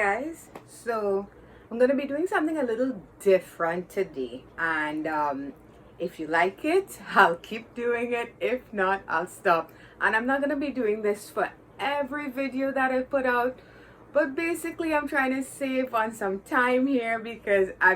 guys, so I'm gonna be doing something a little different today, and if you like it, I'll keep doing it. If not, I'll stop. And I'm not gonna be doing this for every video that I put out, but basically I'm trying to save on some time here because I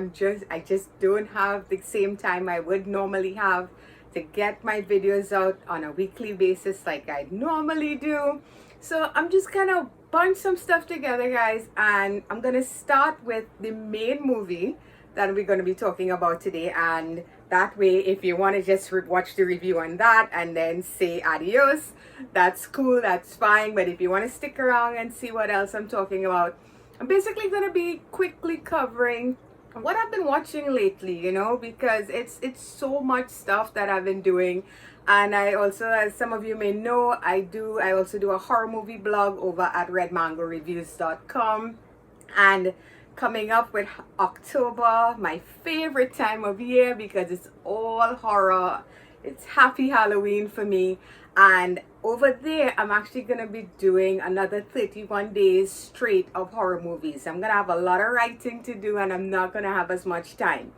just don't have the same time I would normally have to get my videos out on a weekly basis like I normally do. So I'm just gonna bunch some stuff together, guys, and I'm gonna start with the main movie that we're going to be talking about today, and that way if you want to just watch the review on that and then say adios, that's cool, that's fine. But if you want to stick around and see what else I'm talking about, I'm basically going to be quickly covering what I've been watching lately, because it's so much stuff that I've been doing. And I also, as some of you may know, I also do a horror movie blog over at redmangoreviews.com. And coming up with October, my favorite time of year because it's all horror. It's happy Halloween for me. And over there, I'm actually going to be doing another 31 days straight of horror movies. I'm going to have a lot of writing to do and I'm not going to have as much time.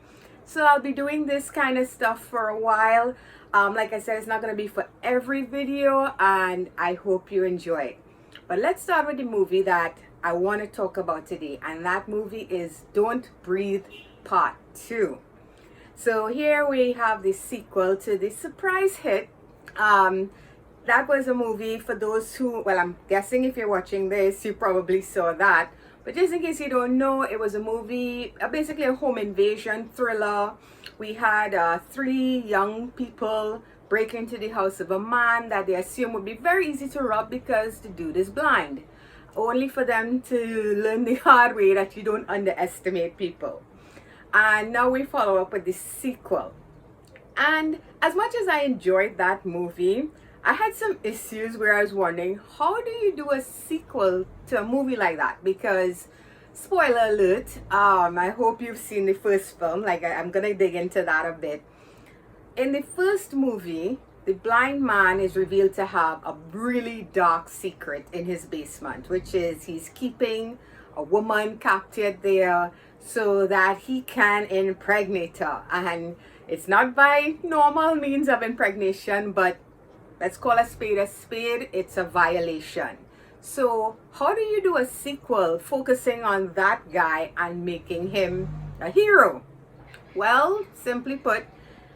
So I'll be doing this kind of stuff for a while. Like I said, it's not going to be for every video, and I hope you enjoy it. But let's start with the movie that I want to talk about today, and that movie is Don't Breathe Part 2. So here we have the sequel to the surprise hit. That was a movie for those who, well, I'm guessing if you're watching this, you probably saw that. But just in case you don't know, it was a movie, basically a home invasion thriller. We had 3 young people break into the house of a man that they assume would be very easy to rob because the dude is blind. Only for them to learn the hard way that you don't underestimate people. And now we follow up with the sequel. And as much as I enjoyed that movie, I had some issues where I was wondering, how do you do a sequel to a movie like that? Because, spoiler alert, I hope you've seen the first film. I'm gonna dig into that a bit. In the first movie, the blind man is revealed to have a really dark secret in his basement, which is he's keeping a woman captured there so that he can impregnate her. And it's not by normal means of impregnation, but let's call a spade a spade. It's a violation. So how do you do a sequel focusing on that guy and making him a hero? Well, simply put,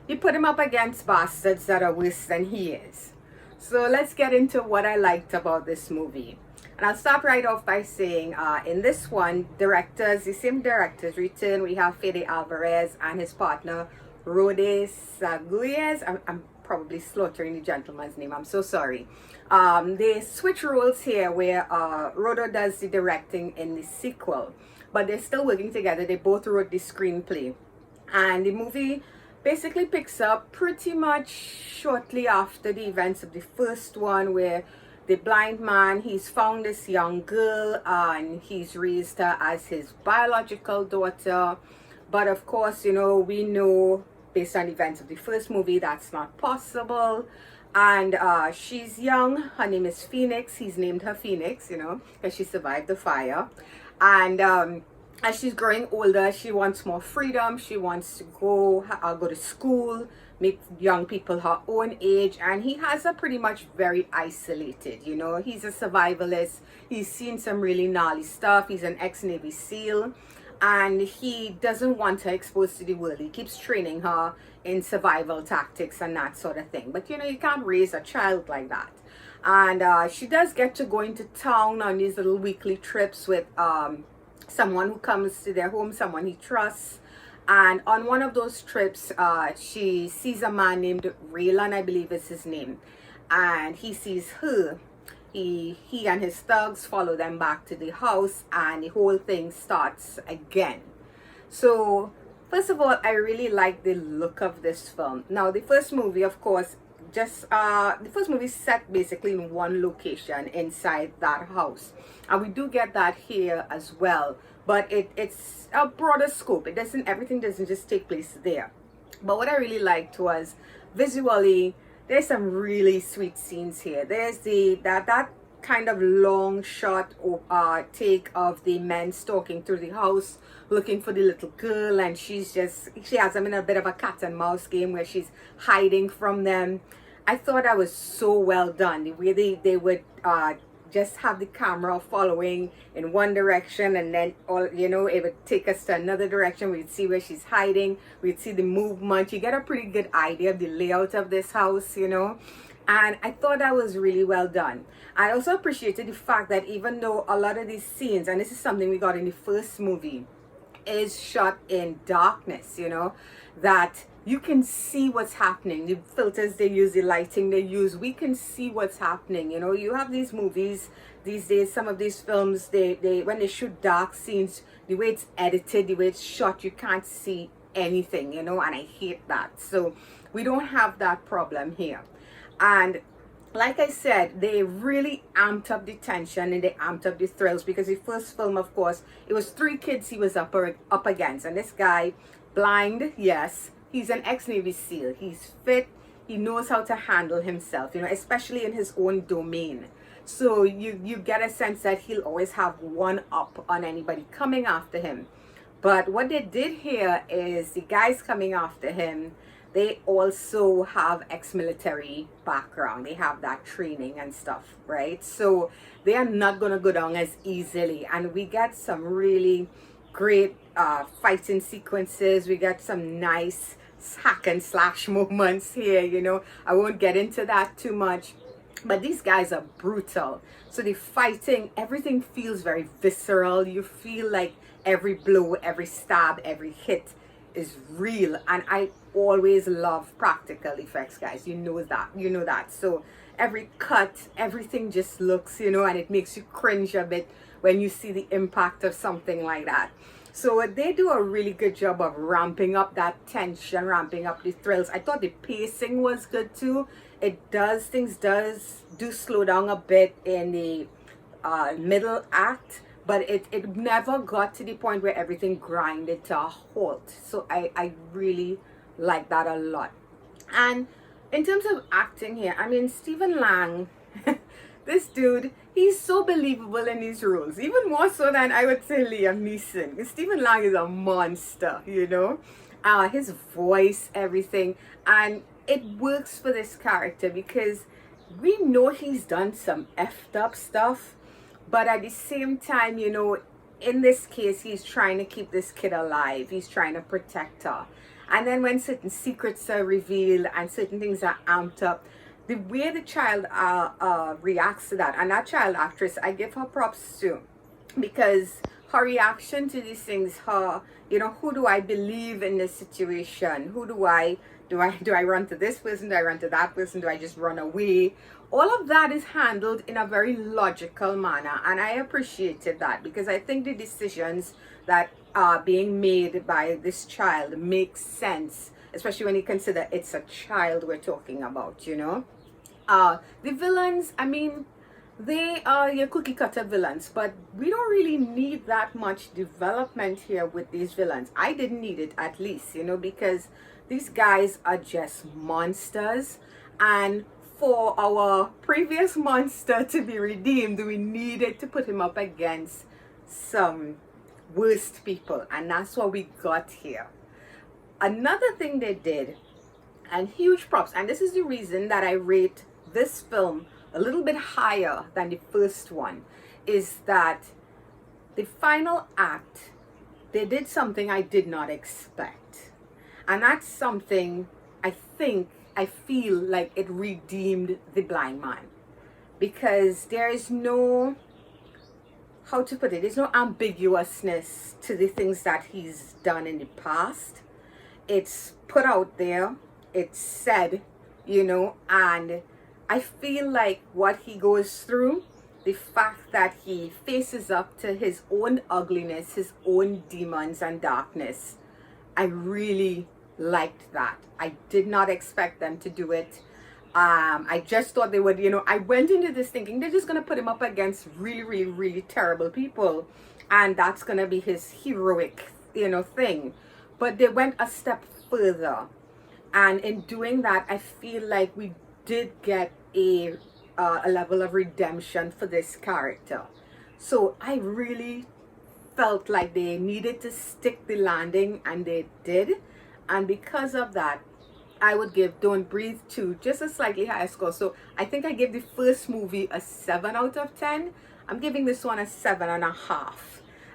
you put him up against bastards that are worse than he is. So let's get into what I liked about this movie. And I'll start right off by saying, in this one, the same directors return. We have Fede Alvarez and his partner, Rode Saguyes. I'm probably slaughtering the gentleman's name. I'm so sorry. They switch roles here where Rode does the directing in the sequel. But they're still working together. They both wrote the screenplay. And the movie basically picks up pretty much shortly after the events of the first one, where the blind man, he's found this young girl and he's raised her as his biological daughter. But of course, we know based on the events of the first movie that's not possible. And she's young. Her name is Phoenix. He's named her Phoenix, because she survived the fire. And as she's growing older, she wants more freedom. She wants to go to school, make young people her own age. And he has her pretty much very isolated. He's a survivalist. He's seen some really gnarly stuff. He's an ex-Navy SEAL. And he doesn't want her exposed to the world. He keeps training her in survival tactics and that sort of thing. But, you can't raise a child like that. And she does get to go into town on these little weekly trips with someone who comes to their home, someone he trusts. And on one of those trips, she sees a man named Raylan, I believe is his name. And he sees her. He and his thugs follow them back to the house, and the whole thing starts again. So, first of all, I really like the look of this film. Now, the first movie, of course, the first movie is set basically in one location inside that house, and we do get that here as well, but it's a broader scope. Everything doesn't just take place there. But what I really liked was visually, there's some really sweet scenes here. There's that kind of long shot take of the men stalking through the house looking for the little girl, and she has them in a bit of a cat and mouse game where she's hiding from them. I thought that was so well done, the way they would just have the camera following in one direction, and then it would take us to another direction. We'd see where she's hiding, we'd see the movement. You get a pretty good idea of the layout of this house, and I thought that was really well done. I also appreciated the fact that even though a lot of these scenes, and this is something we got in the first movie, is shot in darkness, that you can see what's happening. The filters they use, the lighting they use, we can see what's happening. You have these movies these days, some of these films, they when they shoot dark scenes, the way it's edited, the way it's shot, you can't see anything, and I hate that. So we don't have that problem here. And like I said, they really amped up the tension and they amped up the thrills, because the first film, of course, it was 3 kids he was up against, and this guy, blind, yes, he's an ex-Navy SEAL. He's fit. He knows how to handle himself, especially in his own domain. So you get a sense that he'll always have one up on anybody coming after him. But what they did here is the guys coming after him, they also have ex-military background. They have that training and stuff, right? So they are not going to go down as easily. And we get some really great fighting sequences. We get some nice hack and slash moments here. I won't get into that too much, but these guys are brutal. So the fighting, everything feels very visceral. You feel like every blow, every stab, every hit is real. And I always love practical effects, guys. You know that. So every cut, everything just looks, and it makes you cringe a bit when you see the impact of something like that. So they do a really good job of ramping up that tension, ramping up the thrills. I thought the pacing was good too. Things do slow down a bit in the middle act, but it never got to the point where everything grinded to a halt. So I really like that a lot. And in terms of acting here, I mean, Stephen Lang, this dude, he's so believable in his roles, even more so than I would say Liam Neeson. Stephen Lang is a monster, his voice, everything, and it works for this character because we know he's done some effed up stuff, but at the same time, in this case, he's trying to keep this kid alive. He's trying to protect her. And then when certain secrets are revealed and certain things are amped up, the way the child reacts to that, and that child actress, I give her props too, because her reaction to these things, who do I believe in this situation? Who do I run to this person? Do I run to that person? Do I just run away? All of that is handled in a very logical manner, and I appreciated that, because I think the decisions that are being made by this child make sense, especially when you consider it's a child we're talking about, The villains, I mean, they are your cookie cutter villains, but we don't really need that much development here with these villains. I didn't need it, at least, because these guys are just monsters, and for our previous monster to be redeemed, we needed to put him up against some worst people, and that's what we got here. Another thing they did, and huge props, and this is the reason that I rate this film a little bit higher than the first one, is that the final act, they did something I did not expect, and that's something I feel like it redeemed the blind man, because there is no, how to put it, there's no ambiguousness to the things that he's done in the past. It's put out there, it's said, and I feel like what he goes through, the fact that he faces up to his own ugliness, his own demons and darkness, I really liked that. I did not expect them to do it. I just thought they would, I went into this thinking they're just going to put him up against really, really, really terrible people, and that's going to be his heroic, thing. But they went a step further, and in doing that, I feel like we did get a a level of redemption for this character. So I really felt like they needed to stick the landing, and they did. And because of that, I would give Don't Breathe 2 just a slightly higher score. So I think I gave the first movie a 7 out of 10. I'm giving this one a 7.5.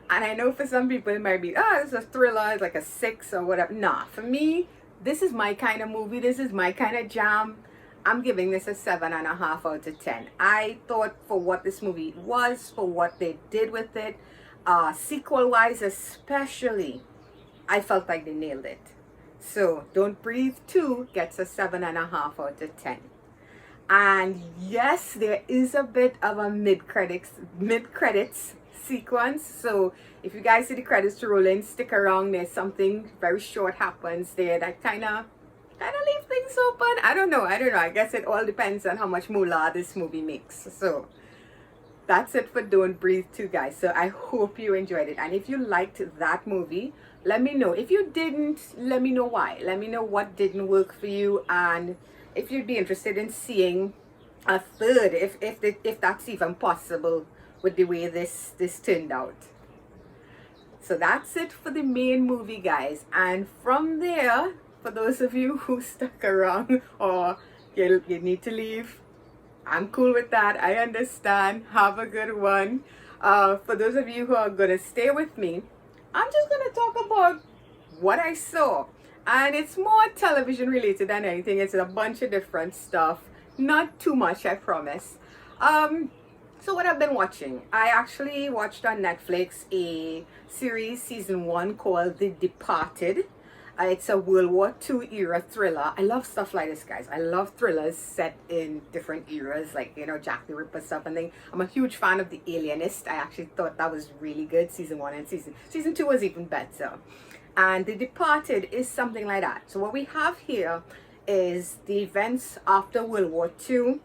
And I know for some people it might be, oh, it's a thriller, it's like a 6 or whatever. Nah, for me, this is my kind of movie. This is my kind of jam. I'm giving this a 7.5 out of 10. I thought for what this movie was, for what they did with it, sequel-wise especially, I felt like they nailed it. So Don't Breathe 2 gets a 7.5 out of 10. And yes, there is a bit of a mid-credits sequence. So if you guys see the credits rolling, stick around. There's something very short happens there that kind of leave things open. I don't know. I guess it all depends on how much moolah this movie makes. So that's it for Don't Breathe 2, guys. So I hope you enjoyed it. And if you liked that movie, let me know. If you didn't, let me know why. Let me know what didn't work for you, and if you'd be interested in seeing a third, if that's even possible with the way this turned out. So that's it for the main movie, guys. And from there, for those of you who stuck around or you need to leave, I'm cool with that. I understand. Have a good one. For those of you who are going to stay with me, I'm just going to talk about what I saw. And it's more television related than anything. It's a bunch of different stuff. Not too much, I promise. So what I've been watching, I actually watched on Netflix a series, season 1, called The Departed. It's a World War II era thriller. I love stuff like this, guys. I love thrillers set in different eras, like, you know, Jack the Ripper stuff and things. I'm a huge fan of The Alienist. I actually thought that was really good, season 1, and season 2 was even better. And The Departed is something like that. So what we have here is the events after World War II,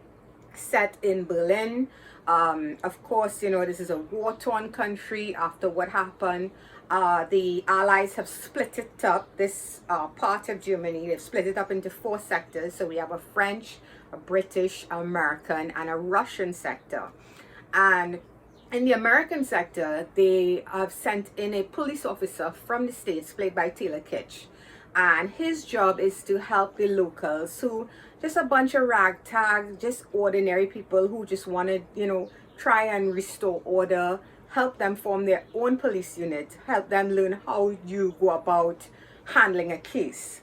set in Berlin. Of course, you know, this is a war-torn country after what happened. The Allies have split it up, this part of Germany, they've split it up into 4 sectors. So we have a French, a British, American, and a Russian sector. And in the American sector, they have sent in a police officer from the States, played by Taylor Kitsch. And his job is to help the locals, who just a bunch of ragtag, just ordinary people who just want to, you know, try and restore order, help them form their own police unit, help them learn how you go about handling a case.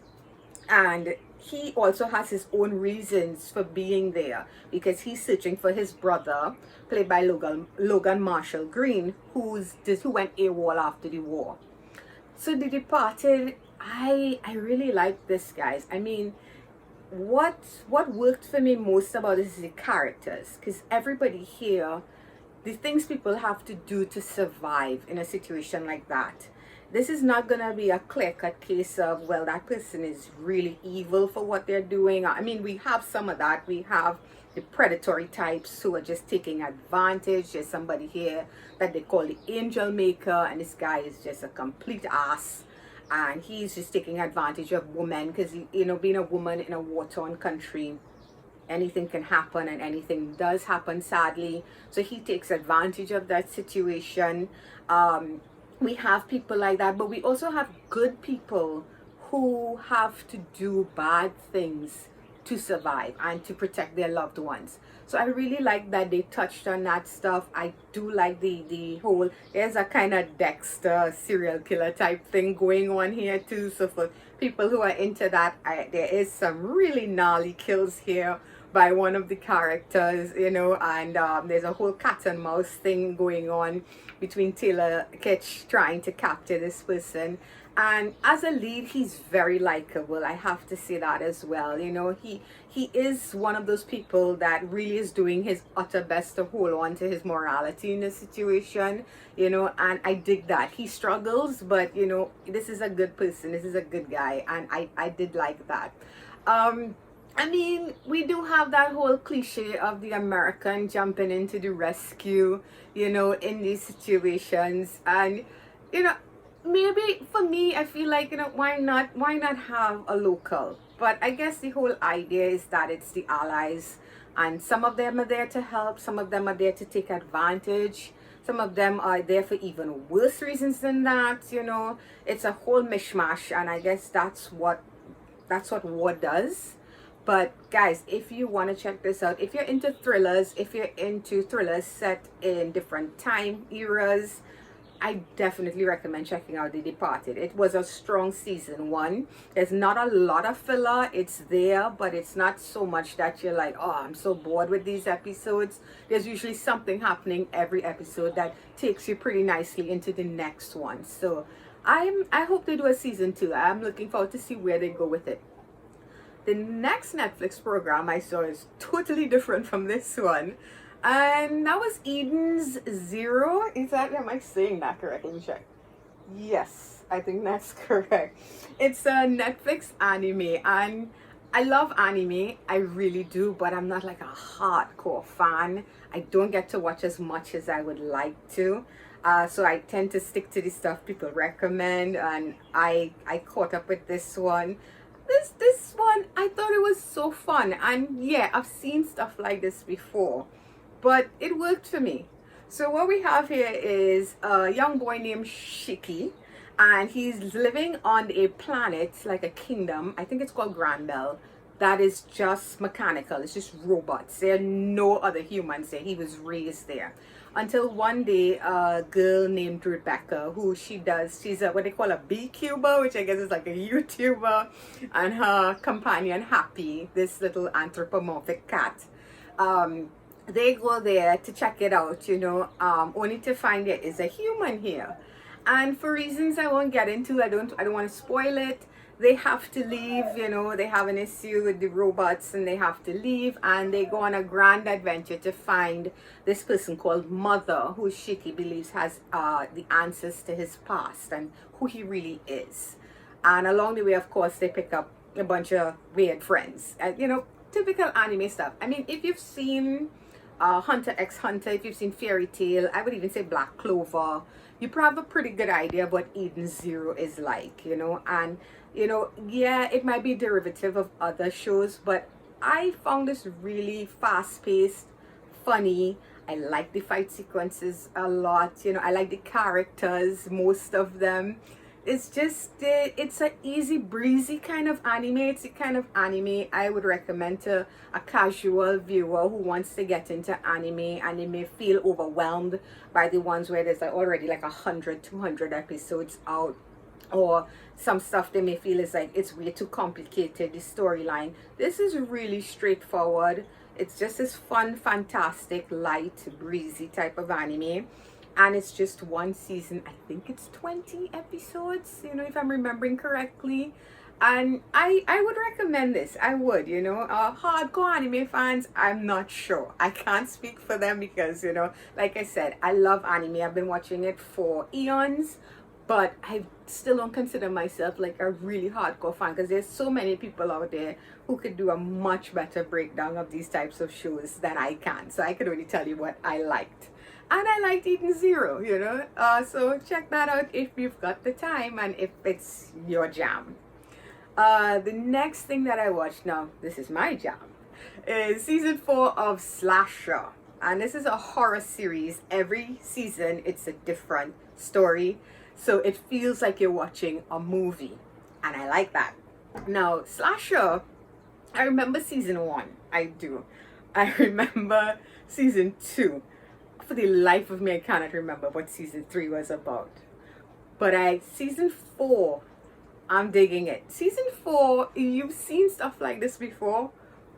And he also has his own reasons for being there, because he's searching for his brother, played by Logan Marshall Green, who went AWOL after the war. So The Departed, I really like this, guys. I mean, what worked for me most about this is the characters, because everybody here, the things people have to do to survive in a situation like that. This is not gonna be a clear-cut case of, well, that person is really evil for what they're doing. I mean, we have some of that. We have the predatory types who are just taking advantage. There's somebody here that they call the angel maker, and this guy is just a complete ass, and he's just taking advantage of women, because, you know, being a woman in a war-torn country, anything can happen, and anything does happen, sadly. So he takes advantage of that situation. We have people like that, but we also have good people who have to do bad things to survive and to protect their loved ones. So I really like that they touched on that stuff. I do like the whole, there's a kind of Dexter serial killer type thing going on here too. So for people who are into that, there is some really gnarly kills here by one of the characters, you know, and there's a whole cat and mouse thing going on between Taylor Kitsch trying to capture this person. And as a lead, he's very likable. I have to say that as well. You know, he is one of those people that really is doing his utter best to hold on to his morality in the situation, you know, and I dig that. He struggles, but, you know, this is a good person. This is a good guy, and I did like that. I mean, we do have that whole cliche of the American jumping into the rescue, you know, in these situations. And, you know, maybe for me, I feel like, you know, why not have a local? But I guess the whole idea is that it's the allies, and some of them are there to help, some of them are there to take advantage, some of them are there for even worse reasons than that, you know. It's a whole mishmash, and I guess that's what war does. But guys, if you want to check this out, if you're into thrillers, if you're into thrillers set in different time eras, I definitely recommend checking out The Departed. It was a strong season one. There's not a lot of filler. It's there, but it's not so much that you're like, oh, I'm so bored with these episodes. There's usually something happening every episode that takes you pretty nicely into the next one. So I hope they do a season 2. I'm looking forward to see where they go with it. The next Netflix program I saw is totally different from this one. And that was Eden's Zero. Am I saying that correctly? Let me check. Yes, I think that's correct. It's a Netflix anime, and I love anime. I really do, but I'm not like a hardcore fan. I don't get to watch as much as I would like to. So I tend to stick to the stuff people recommend, and I caught up with this one. This one, I thought it was so fun, and yeah, I've seen stuff like this before, but it worked for me. So what we have here is a young boy named Shiki, and he's living on a planet, like a kingdom, I think it's called Grandel, that is just mechanical. It's just robots. There are no other humans there. He was raised there. Until one day, a girl named Rebecca, she's what they call a beekeeper, which I guess is like a YouTuber, and her companion Happy, this little anthropomorphic cat. They go there to check it out, you know, only to find there is a human here. And for reasons I won't get into, I don't want to spoil it, they have to leave, you know, they have an issue with the robots and they have to leave, and they go on a grand adventure to find this person called Mother, who Shiki believes has the answers to his past and who he really is. And along the way, of course, they pick up a bunch of weird friends, you know, typical anime stuff. I mean, if you've seen Hunter x Hunter, if you've seen Fairy Tail, I would even say Black Clover, you probably have a pretty good idea of what Eden Zero is like, you know. And you know, yeah, it might be a derivative of other shows, but I found this really fast-paced, funny. I like the fight sequences a lot, you know. I like the characters, most of them. It's just it's an easy breezy kind of anime. It's the kind of anime I would recommend to a casual viewer who wants to get into anime and they may feel overwhelmed by the ones where there's already like 100, 200 episodes out, or some stuff they may feel is like it's way too complicated, the storyline. This is really straightforward. It's just this fun, fantastic, light, breezy type of anime. And it's just one season. I think it's 20 episodes, you know, if I'm remembering correctly. And I would recommend this. I would, you know. Hardcore anime fans, I'm not sure. I can't speak for them because, you know, like I said, I love anime. I've been watching it for eons. But I still don't consider myself like a really hardcore fan, because there's so many people out there who could do a much better breakdown of these types of shows than I can. So I could only tell you what I liked. And I liked Eden Zero, you know. So check that out if you've got the time and if it's your jam. The next thing that I watched, now this is my jam, is season 4 of Slasher. And this is a horror series. Every season it's a different story. So it feels like you're watching a movie, and I like that. Now, Slasher, I remember season 1. I do. I remember season 2. For the life of me, I cannot remember what season 3 was about. But season 4, I'm digging it. Season 4, you've seen stuff like this before,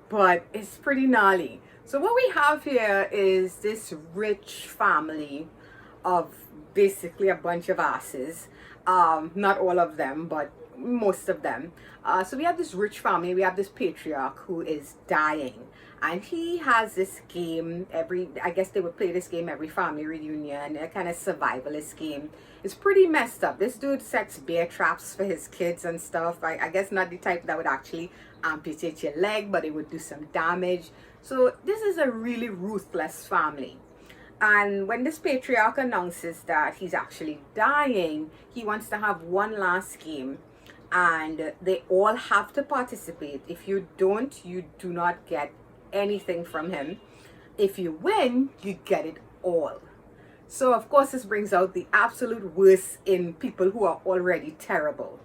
but it's pretty gnarly. So what we have here is this rich family of basically a bunch of asses, not all of them, but most of them. So we have this rich family. We have this patriarch who is dying, and he has this game I guess they would play this game every family reunion, a kind of survivalist game. It's pretty messed up. This dude sets bear traps for his kids and stuff. I guess not the type that would actually amputate your leg, but it would do some damage. So this is a really ruthless family. And when this patriarch announces that he's actually dying, he wants to have one last game. and they all have to participate. If you don't, you do not get anything from him. If you win, you get it all. So of course this brings out the absolute worst in people who are already terrible.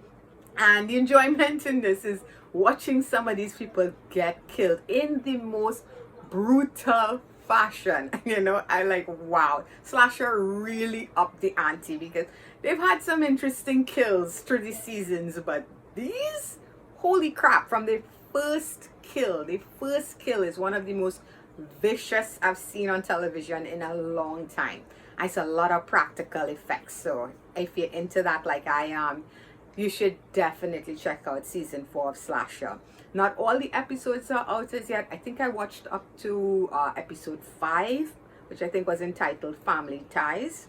And the enjoyment in this is watching some of these people get killed in the most brutal fashion. You know, I like, wow, Slasher really upped the ante, because they've had some interesting kills through the seasons, but these, holy crap, from the first kill is one of the most vicious I've seen on television in a long time. And it's a lot of practical effects, so if you're into that like I am, you should definitely check out season 4 of Slasher. Not all the episodes are out as yet. I think I watched up to episode 5, which I think was entitled Family Ties.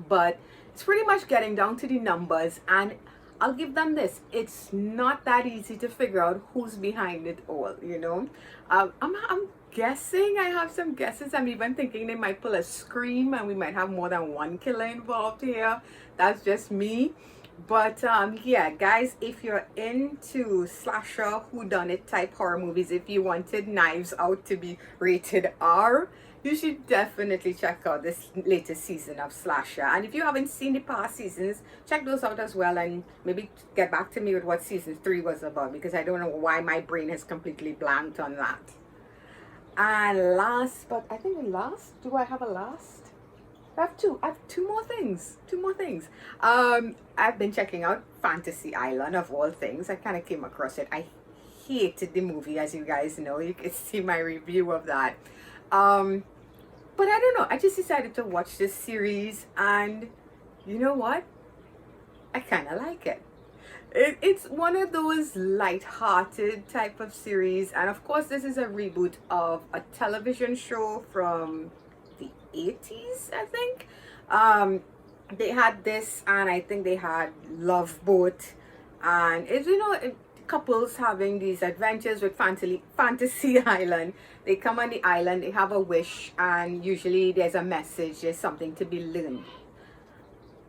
But it's pretty much getting down to the numbers, and I'll give them this. It's not that easy to figure out who's behind it all, you know. I'm guessing, I have some guesses. I'm even thinking they might pull a Scream and we might have more than one killer involved here. That's just me. But yeah, guys, if you're into slasher whodunit type horror movies, if you wanted Knives Out to be rated R, you should definitely check out this latest season of Slasher. And if you haven't seen the past seasons, check those out as well, and maybe get back to me with what season 3 was about, because I don't know why my brain has completely blanked on that. And last, but I think last, do I have a last? I have two more things. I've been checking out Fantasy Island, of all things. I kind of came across it. I hated the movie, as you guys know. You can see my review of that. But I don't know. I just decided to watch this series, and you know what? I kind of like it. It's one of those light-hearted type of series, and of course this is a reboot of a television show from the 80s, I think. They had this, and I think they had Love Boat, and it's, you know, couples having these adventures with Fantasy Island. They come on the island, they have a wish, and usually there's a message, there's something to be learned.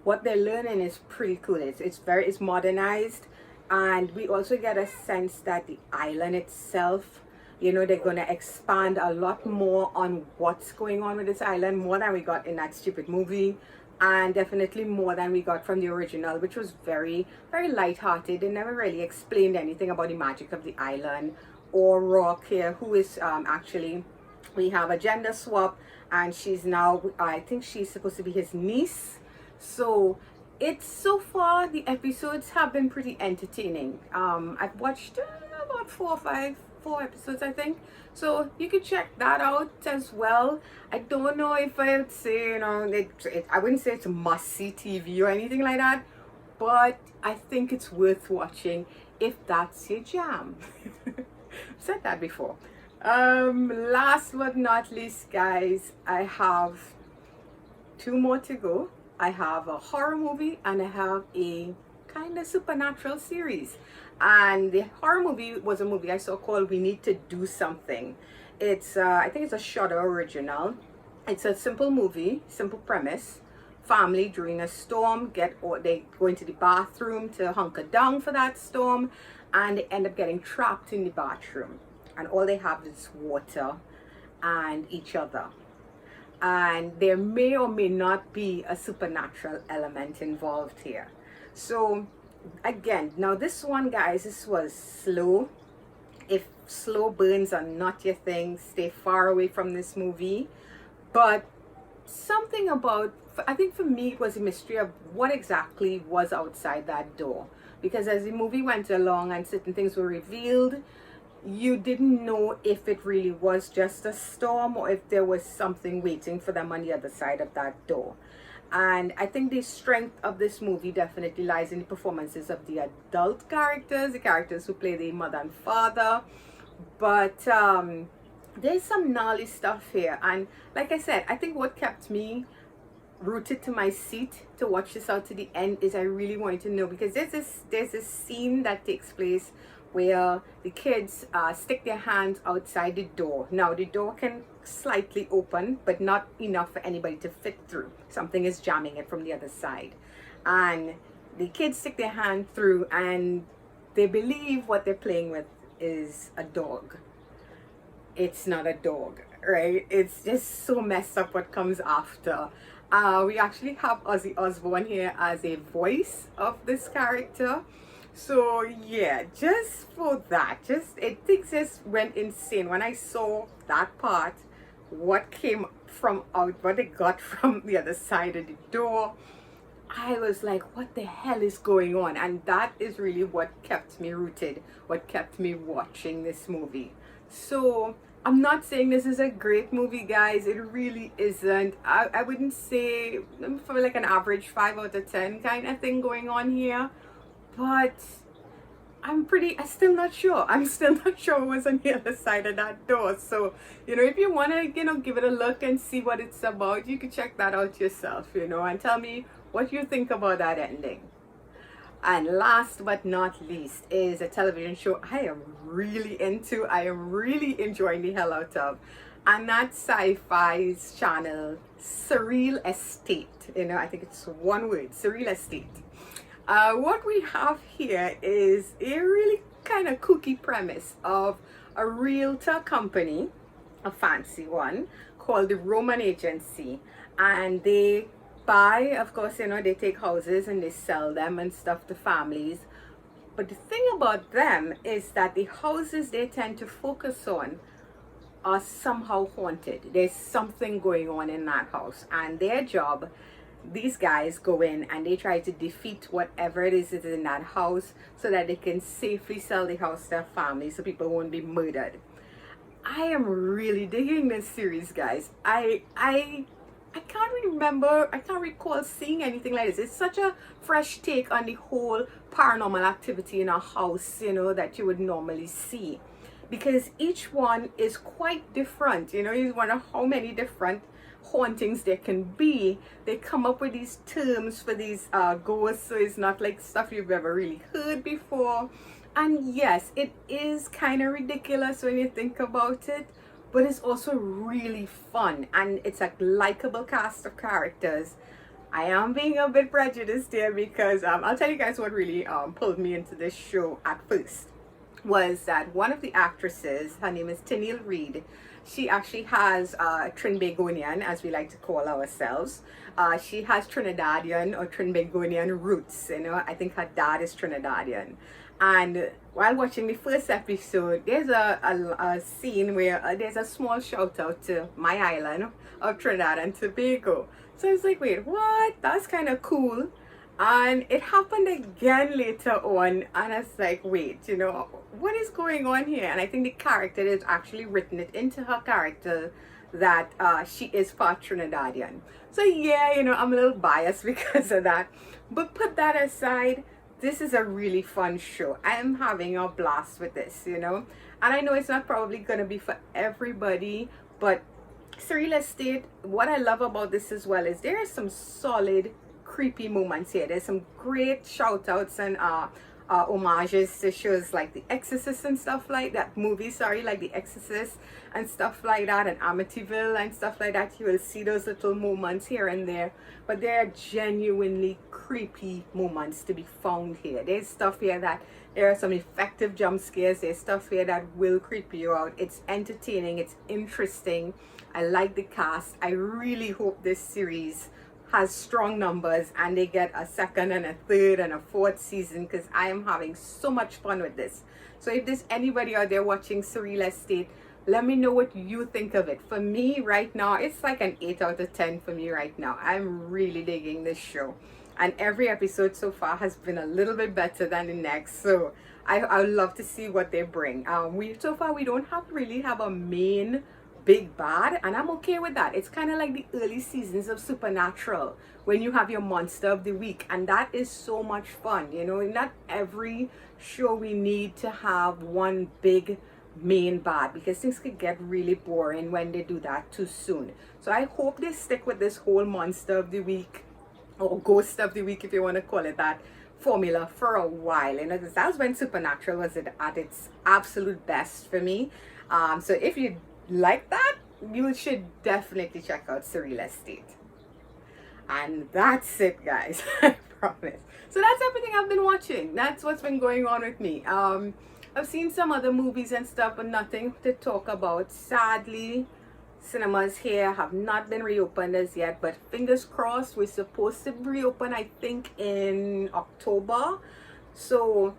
What they're learning is pretty cool. It's modernized, and we also get a sense that the island itself, you know, they're going to expand a lot more on what's going on with this island, more than we got in that stupid movie, and definitely more than we got from the original, which was very, very light-hearted. They never really explained anything about the magic of the island or Rock here, who is actually, we have a gender swap, and she's now, I think she's supposed to be his niece. So it's, so far the episodes have been pretty entertaining. I've watched about 4 episodes, I think, so you can check that out as well. I don't know if I would say, you know, I wouldn't say it's must-see TV or anything like that, but I think it's worth watching if that's your jam. I've said that before. Last but not least, guys, I have 2 more to go. I have a horror movie and I have a kind of supernatural series. And the horror movie was a movie I saw called We Need to Do Something. It's I think it's a Shudder original. It's a simple movie, simple premise. Family during a storm they go into the bathroom to hunker down for that storm, and they end up getting trapped in the bathroom, and all they have is water and each other. And there may or may not be a supernatural element involved here. So again, now this one, guys, this was slow. If slow burns are not your thing, stay far away from this movie. But something about, I think for me, it was a mystery of what exactly was outside that door, because as the movie went along and certain things were revealed, you didn't know if it really was just a storm or if there was something waiting for them on the other side of that door. And I think the strength of this movie definitely lies in the performances of the adult characters, the characters who play the mother and father. But there's some gnarly stuff here. And like I said, I think what kept me rooted to my seat to watch this out to the end is I really wanted to know, because there's this scene that takes place where the kids stick their hands outside the door. Now the door can slightly open, but not enough for anybody to fit through. Something is jamming it from the other side, and the kids stick their hand through, and they believe what they're playing with is a dog. It's not a dog, right? It's just so messed up what comes after. We actually have Ozzy Osbourne here as a voice of this character. So yeah, just for that, things just went insane when I saw that part. What came from out, what they got from the other side of the door, I was like, what the hell is going on? And that is really what kept me rooted, what kept me watching this movie. So I'm not saying this is a great movie, guys. It really isn't. I wouldn't say, for like an average 5 out of 10 kind of thing going on here. But I'm still not sure. I'm still not sure what was on the other side of that door. So, if you want to, give it a look and see what it's about, you can check that out yourself, and tell me what you think about that ending. And last but not least is a television show I am really into. I am really enjoying the hell out of. And that's Sci-Fi's channel, SurrealEstate. I think it's one word, SurrealEstate. What we have here is a really kind of kooky premise of a realtor company, a fancy one, called the Roman Agency. And they buy, of course, they take houses and they sell them and stuff to families. But the thing about them is that the houses they tend to focus on are somehow haunted. There's something going on in that house. And their job, these guys go in and they try to defeat whatever it is in that house so that they can safely sell the house to their family so people won't be murdered. I am really digging this series, guys. I can't recall seeing anything like this. It's such a fresh take on the whole paranormal activity in a house, that you would normally see. Because each one is quite different. You wonder how many different hauntings there can be. They come up with these terms for these ghosts, so it's not like stuff you've ever really heard before. And yes, it is kind of ridiculous when you think about it, but it's also really fun, and it's a likable cast of characters. I am being a bit prejudiced here because I'll tell you guys what really pulled me into this show at first was that one of the actresses, her name is Tennille Reed. She actually has Trinbagonian, as we like to call ourselves. She has Trinidadian or Trinbagonian roots. I think her dad is Trinidadian. And while watching the first episode, there's a scene where there's a small shout out to my island of Trinidad and Tobago. So I was like, wait, what? That's kind of cool. And it happened again later on, and I was like, wait, what is going on here? And I think the character has actually written it into her character that she is part Trinidadian. So yeah, I'm a little biased because of that. But put that aside, this is a really fun show. I am having a blast with this, And I know it's not probably going to be for everybody, but SurrealEstate, what I love about this as well is there are some solid creepy moments here. There's some great shout outs and homages to shows like The Exorcist and stuff like that. Movies, like The Exorcist and stuff like that, and Amityville and stuff like that. You will see those little moments here and there, but there are genuinely creepy moments to be found here. There's stuff here that there are some effective jump scares. There's stuff here that will creep you out. It's entertaining, it's interesting. I like the cast. I really hope this series has strong numbers and they get a second and a third and a fourth season, because I am having so much fun with this. So if there's anybody out there watching SurrealEstate, let me know what you think of it. For me right now, it's like an 8 out of 10 for me right now. I'm really digging this show, and every episode so far has been a little bit better than the next. So I would love to see what they bring. So far we don't really have a main big bad, and I'm okay with that. It's kind of like the early seasons of Supernatural when you have your monster of the week, and that is so much fun. Not every show we need to have one big main bad, because things could get really boring when they do that too soon. So I hope they stick with this whole monster of the week, or ghost of the week if you want to call it that, formula for a while. Because that was when Supernatural was at its absolute best for me. So if you like that, you should definitely check out SurrealEstate. And that's it, guys. I promise. So that's everything I've been watching. That's what's been going on with me. I've seen some other movies and stuff, but nothing to talk about. Sadly, cinemas here have not been reopened as yet, but fingers crossed. We're supposed to reopen, I think, in October. So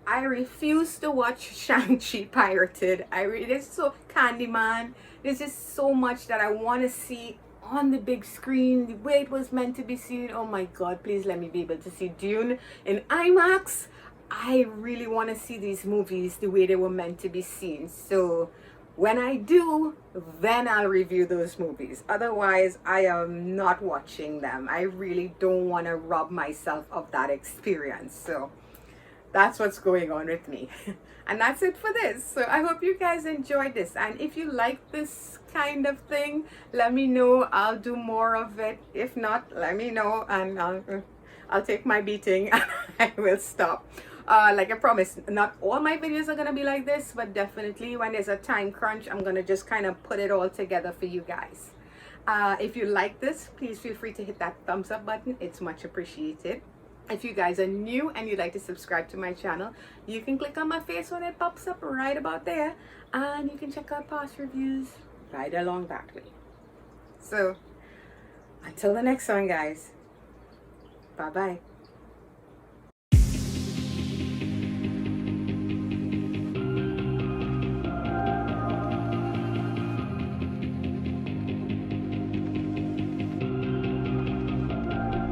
I refuse to watch Shang-Chi pirated. There's so Candyman. There's just so much that I want to see on the big screen, the way it was meant to be seen. Oh my God, please let me be able to see Dune in IMAX. I really want to see these movies the way they were meant to be seen. So when I do, then I'll review those movies. Otherwise, I am not watching them. I really don't want to rob myself of that experience. So that's what's going on with me. And that's it for this. So I hope you guys enjoyed this. And if you like this kind of thing, let me know. I'll do more of it. If not, let me know, and I'll take my beating and I will stop. Like I promised, not all my videos are gonna be like this, but definitely when there's a time crunch, I'm gonna just kind of put it all together for you guys. If you like this, please feel free to hit that thumbs up button. It's much appreciated. If you guys are new and you'd like to subscribe to my channel, you can click on my face when it pops up right about there, and you can check out past reviews right along that way. So until the next one, guys, bye bye.